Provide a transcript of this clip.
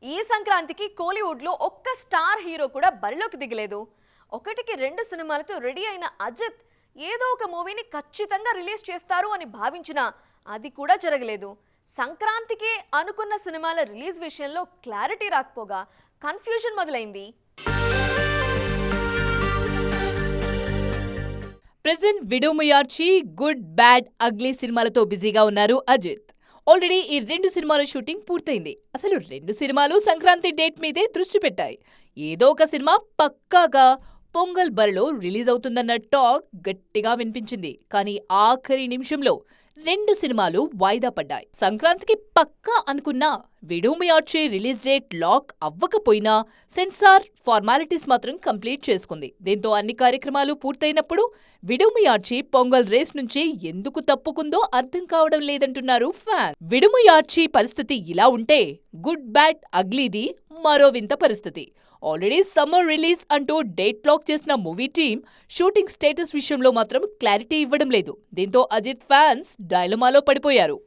ఈ సంక్రాంతికి కోలీవుడ్ లో ఒక్క స్టార్ హీరో కూడా బరిలోకి దిగలేదు. ఒకటికి రెండు సినిమాలతో రెడీ అయిన అజిత్ ఏదో ఒక మూవీని ఖచ్చితంగా రిలీజ్ చేస్తారు అని భావించినా అది కూడా జరగలేదు. సంక్రాంతికి అనుకున్న సినిమాల రిలీజ్ విషయంలో క్లారిటీ రాకపోగా కన్ఫ్యూజన్ మొదలైంది. ప్రెజెంట్ విడోముయార్చి, గుడ్ బ్యాడ్ అగ్లీ సినిమాలతో బిజీగా ఉన్నారు అజిత్. ఆల్రెడీ ఈ 2 సినిమాల షూటింగ్ పూర్తయింది. అసలు 2 సినిమాలు సంక్రాంతి డేట్ మీదే దృష్టి పెట్టాయి. ఏదో ఒక సినిమా పక్కాగా పొంగల్ బరిలో రిలీజ్ అవుతుందన్న టాక్ గట్టిగా వినిపించింది. కానీ ఆఖరి నిమిషంలో 2 సినిమాలు వాయిదా పడ్డాయి. సంక్రాంతికి పక్కా అనుకున్న విడోముయార్చి రిలీజ్ డేట్ లాక్ అవ్వకపోయినా సెన్సార్ ఫార్మాలిటీస్ మాత్రం కంప్లీట్ చేసుకుంది. దీంతో అన్ని కార్యక్రమాలు పూర్తయినప్పుడు విడోముయార్చి పొంగల్ రేస్ నుంచి ఎందుకు తప్పుకుందో అర్థం కావడం లేదంటున్నారు ఫ్యాన్. విడోముయార్చి పరిస్థితి ఇలా ఉంటే గుడ్ బ్యాడ్ అగ్లీది మరో వింత పరిస్థితి. ఆల్రెడీ సమ్మర్ రిలీజ్ అంటూ డేట్ లాక్ చేసిన మూవీ టీం షూటింగ్ స్టేటస్ విషయంలో మాత్రం క్లారిటీ ఇవ్వడం లేదు. దీంతో అజిత్ ఫ్యాన్స్ డైలమాలో పడిపోయారు.